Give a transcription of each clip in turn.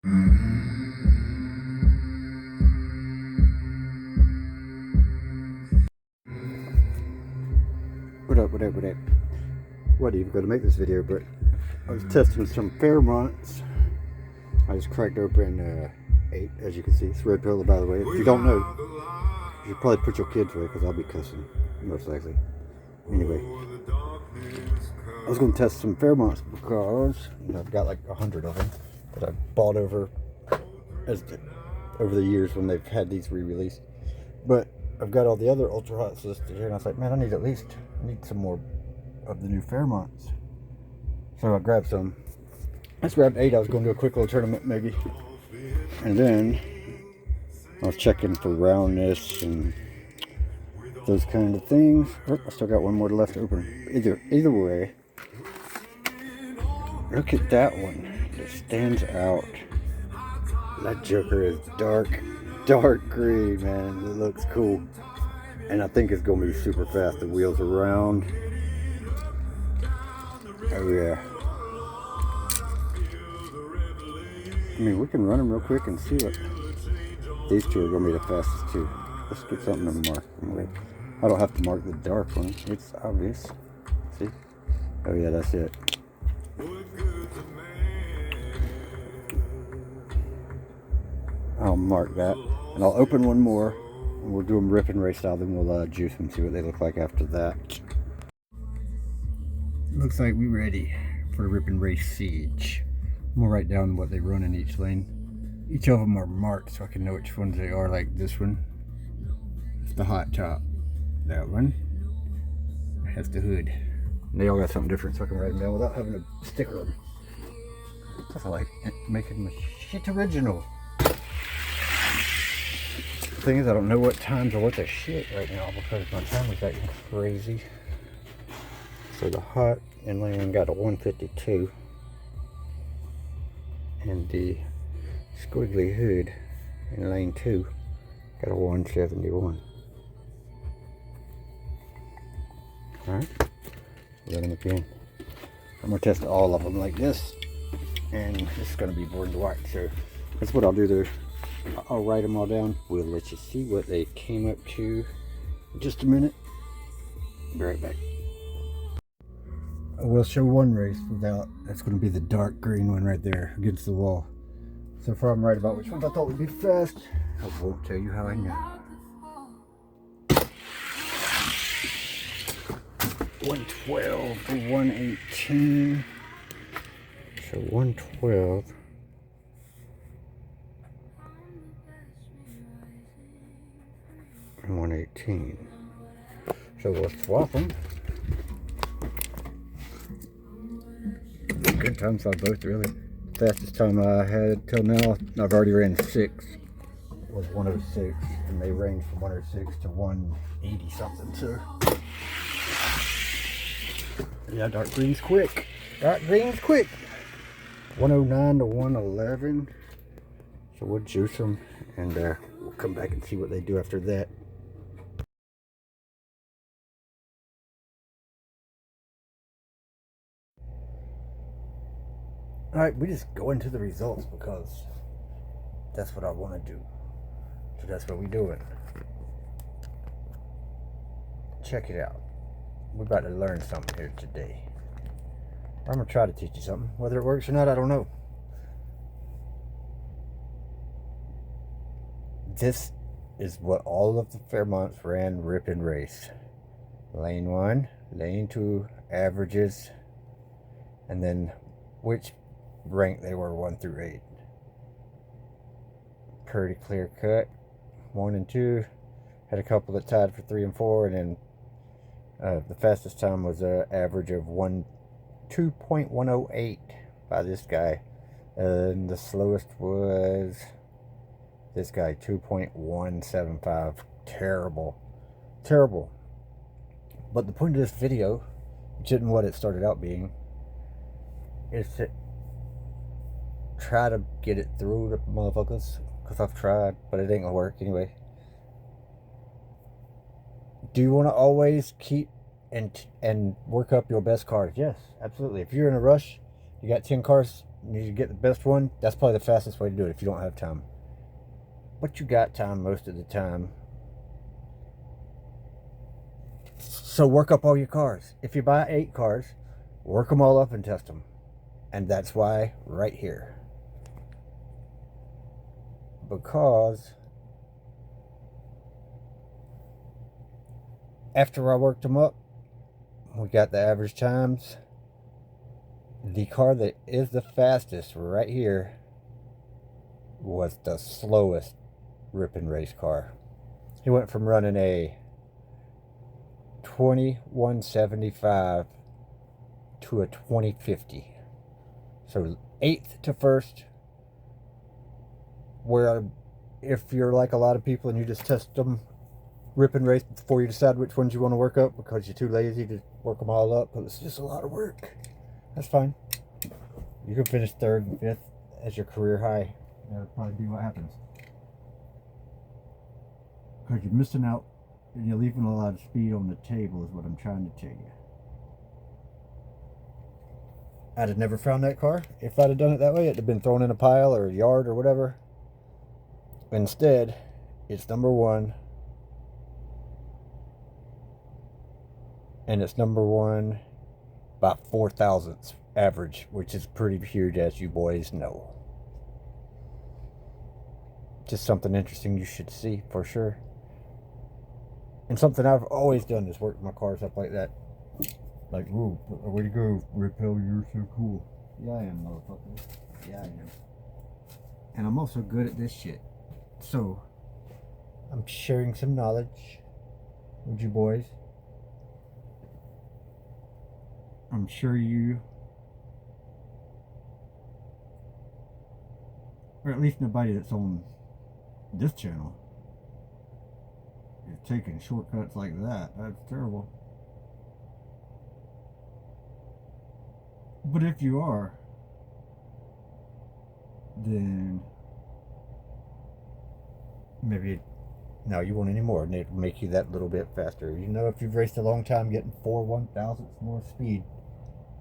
What up, what up, what up? Wasn't even going to make this video, but I was testing some Fairmonts. I just cracked open 8, as you can see. It's red pill, by the way. If you don't know, you should probably put your kids away, because I'll be cussing, most likely. Anyway, I was going to test some Fairmonts because I've got like 100 of them that I've bought over the years when they've had these re-released. But I've got all the other Ultra Hots listed here, and I was like, man, I need some more of the new Fairmonts. So I grabbed some. I just grabbed 8. I was going to do a quick little tournament maybe. And then I was checking for roundness and those kind of things. Oh, I still got one more left open. Either way, look at that one. It stands out. That Joker is dark green, man. It looks cool. And I think it's going to be super fast. The wheels are round. Oh yeah. I mean, we can run them real quick and see what. These two are going to be the fastest too. Let's get something to mark. I don't have to mark the dark one. It's obvious. See? Oh yeah, that's it. I'll mark that. And I'll open one more. And we'll do them rip and race style. Then we'll juice them, see what they look like after that. Looks like we're ready for the Rip and Race Siege. I'm going to write down what they run in each lane. Each of them are marked so I can know which ones they are, like this one. It's the hot top. That one has the hood. And they all got something different so I can write them down without having to sticker them. That's like making my shit original. The thing is, I don't know what times are what the shit right now because my timer's acting crazy. So the hot in lane got a 152. And the squiggly hood in lane 2 got a 171. Alright, let them again. I'm going to test all of them like this. And this is going to be board and white. So that's what I'll do there. I'll write them all down. We'll let you see what they came up to in just a minute. Be right back. I will show one race without. That's going to be the dark green one right there against the wall. So far I'm right about which ones I thought would be fast. I won't tell you how I know. 112 to 118. So 112. And 118. So we'll swap them. Good times on both, really. Fastest time I had till now, I've already ran 6, was 106, and they range from 106 to 180 something. So yeah, dark green's quick. Dark green's quick. 109 to 111. So we'll juice them, and we'll come back and see what they do after that. Alright, we just go into the results because that's what I want to do. So that's what we doing. Check it out. We're about to learn something here today. I'm going to try to teach you something. Whether it works or not, I don't know. This is what all of the Fairmonts ran rip and race. Lane 1, lane 2, averages, and then which rank they were 1 through 8. Pretty clear cut. 1 and 2 had a couple that tied for 3 and 4, and then the fastest time was an average of 2.108 by this guy, and the slowest was this guy, 2.175. Terrible. But the point of this video, which isn't what it started out being, is to try to get it through the motherfuckers, because I've tried, but it ain't gonna work anyway. Do you want to always keep and work up your best cars? Yes, absolutely. If you're in a rush, you got 10 cars you need to get the best one, that's probably the fastest way to do it if you don't have time. But you got time most of the time. So work up all your cars. If you buy 8 cars, work them all up and test them. And that's why right here. Because after I worked them up, we got the average times. The car that is the fastest right here was the slowest Rip'n race car. He went from running a 2175 to a 2050. So 8th to 1st, where if you're like a lot of people and you just test them Rip'n race before you decide which ones you want to work up because you're too lazy to work them all up, because it's just a lot of work. That's fine. You can finish 3rd and 5th as your career high. That'll probably be what happens. Because you're missing out and you're leaving a lot of speed on the table is what I'm trying to tell you. I'd have never found that car if I'd have done it that way. It'd have been thrown in a pile or a yard or whatever. Instead, it's number 1. And it's number 1 by 4 thousandths average, which is pretty huge, as you boys know. Just something interesting you should see for sure. And something I've always done is work my cars up like that. Like, ooh, way to go, Ripel, you're so cool. Yeah, I am, motherfucker. Yeah, I am. And I'm also good at this shit. So, I'm sharing some knowledge with you boys. I'm sure you, or at least nobody that's on this channel, is taking shortcuts like that. That's terrible. But if you are, then maybe now you won't anymore, and it'll make you that little bit faster. You know, if you've raced a long time, getting 4 1,000ths more speed,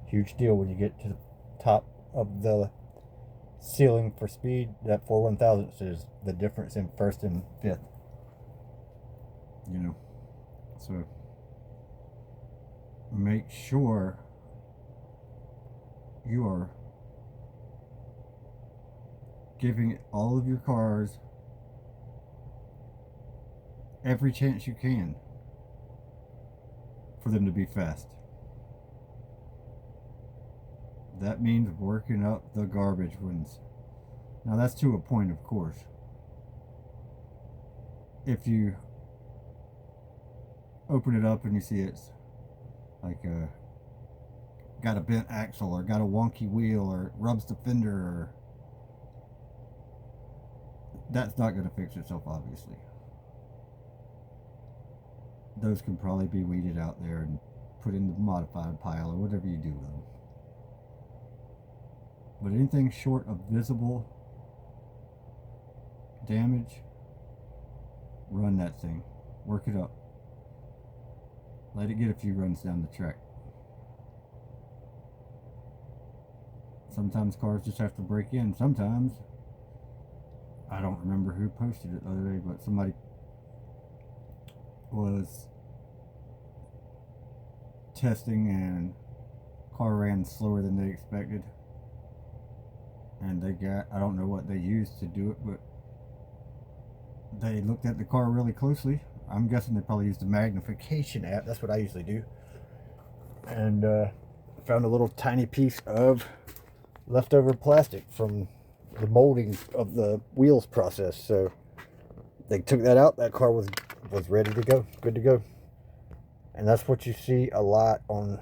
huge deal when you get to the top of the ceiling for speed. That 4 1,000ths is the difference in 1st and 5th. You know, so make sure you are giving all of your cars every chance you can for them to be fast. That means working up the garbage ones. Now that's to a point, of course. If you open it up and you see it's like got a bent axle or got a wonky wheel or it rubs the fender, or that's not going to fix itself, obviously. Those can probably be weeded out there and put in the modified pile or whatever you do with them. But anything short of visible damage, run that thing. Work it up. Let it get a few runs down the track. Sometimes cars just have to break in. Sometimes, I don't remember who posted it the other day, but somebody was testing and car ran slower than they expected. And they got, I don't know what they used to do it, but they looked at the car really closely. I'm guessing they probably used the magnification app. That's what I usually do. And found a little tiny piece of leftover plastic from the molding of the wheels process. So they took that out. That car was ready to go, good to go. And that's what you see a lot on,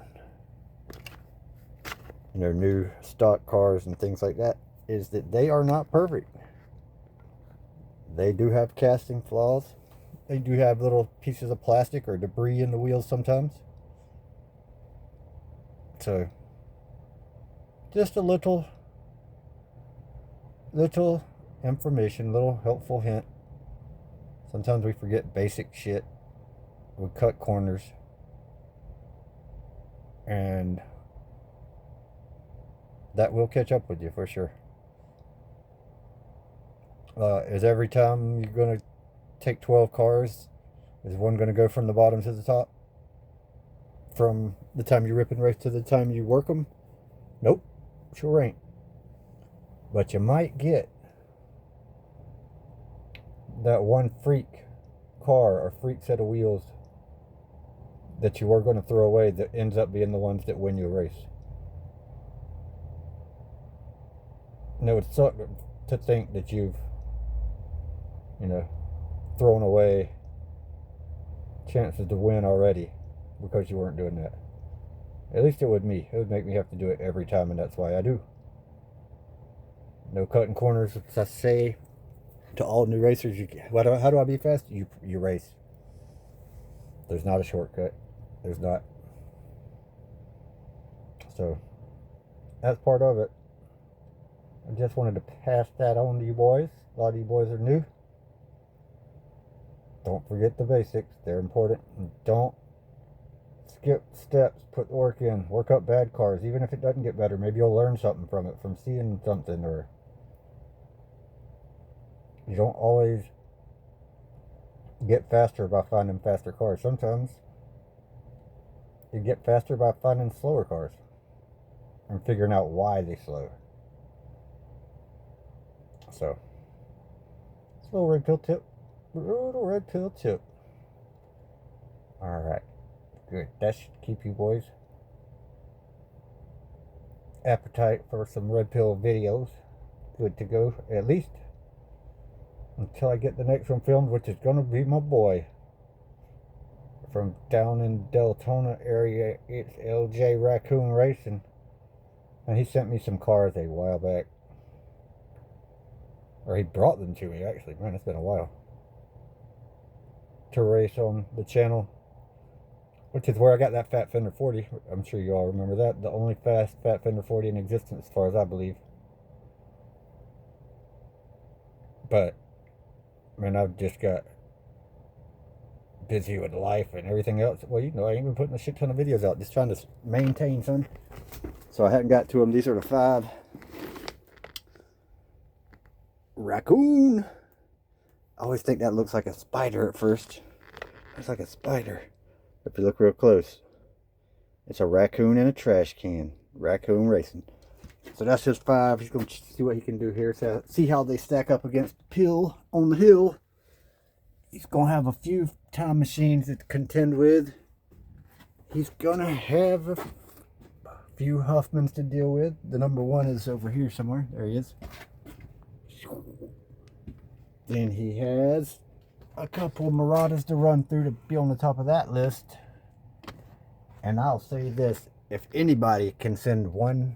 you know, new stock cars and things like that, is that they are not perfect. They do have casting flaws. They do have little pieces of plastic or debris in the wheels sometimes. So just a little information, little helpful hint. Sometimes we forget basic shit. We cut corners and that will catch up with you for sure. Is every time you're going to take 12 cars, is one going to go from the bottom to the top? From the time you rip and race to the time you work them? Nope, sure ain't. But you might get that one freak car or freak set of wheels that you were going to throw away that ends up being the ones that win you a race. No, it's suck to think that you've, thrown away chances to win already because you weren't doing that. At least it would me. It would make me have to do it every time, and that's why I do. No cutting corners. As I say to all new racers, how do I be fast? You race. There's not a shortcut. There's not. So that's part of it. I just wanted to pass that on to you boys. A lot of you boys are new. Don't forget the basics. They're important. And don't skip steps. Put the work in. Work up bad cars. Even if it doesn't get better, maybe you'll learn something from it, from seeing something. Or you don't always get faster by finding faster cars. Sometimes you get faster by finding slower cars and figuring out why they slow. So, it's a little red pill tip. Little red pill tip. Alright. Good. That should keep you boys appetite for some red pill videos. Good to go. At least until I get the next one filmed, which is going to be my boy from down in Deltona area. It's LJ Raccoon Racing. And he sent me some cars a while back. Or he brought them to me, actually. Man, it's been a while. To race on the channel. Which is where I got that Fat Fender 40. I'm sure you all remember that. The only fast Fat Fender 40 in existence, as far as I believe. But, man, I've just got busy with life and everything else. Well, I ain't been putting a shit ton of videos out. Just trying to maintain, son. So I hadn't got to them. These are the 5 Raccoon. I always think that looks like a spider at first. It's like a spider. If you look real close, it's a raccoon in a trash can. Raccoon Racing. So that's just 5. He's going to see what he can do here. So see how they stack up against the pill on the hill. He's going to have a few time machines to contend with. He's going to have a few Huffmans to deal with. The number 1 is over here somewhere. There he is. Then he has a couple of Muratas to run through to be on the top of that list. And I'll say this, if anybody can send one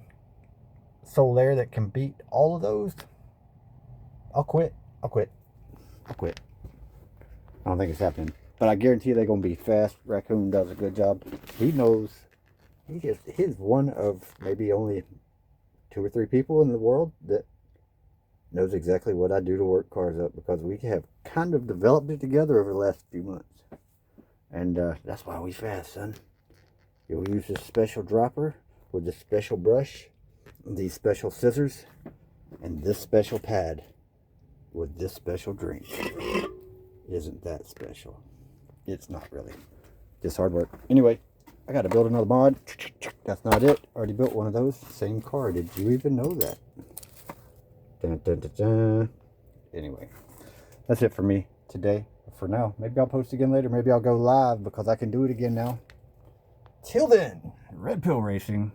Solaire that can beat all of those, I'll quit. I don't think it's happening. But I guarantee they're going to be fast. Raccoon does a good job. He knows. He's one of maybe only 2 or 3 people in the world that knows exactly what I do to work cars up, because we have kind of developed it together over the last few months. And that's why we fast, son. You'll use this special dropper with this special brush, these special scissors, and this special pad with this special drink. Isn't that special? It's not really. Just hard work. Anyway, I got to build another mod. That's not it. Already built one of those. Same car. Did you even know that? Dun, dun, dun, dun. Anyway, that's it for me today. For now, maybe I'll post again later. Maybe I'll go live because I can do it again now. Till then, Red Pill Racing.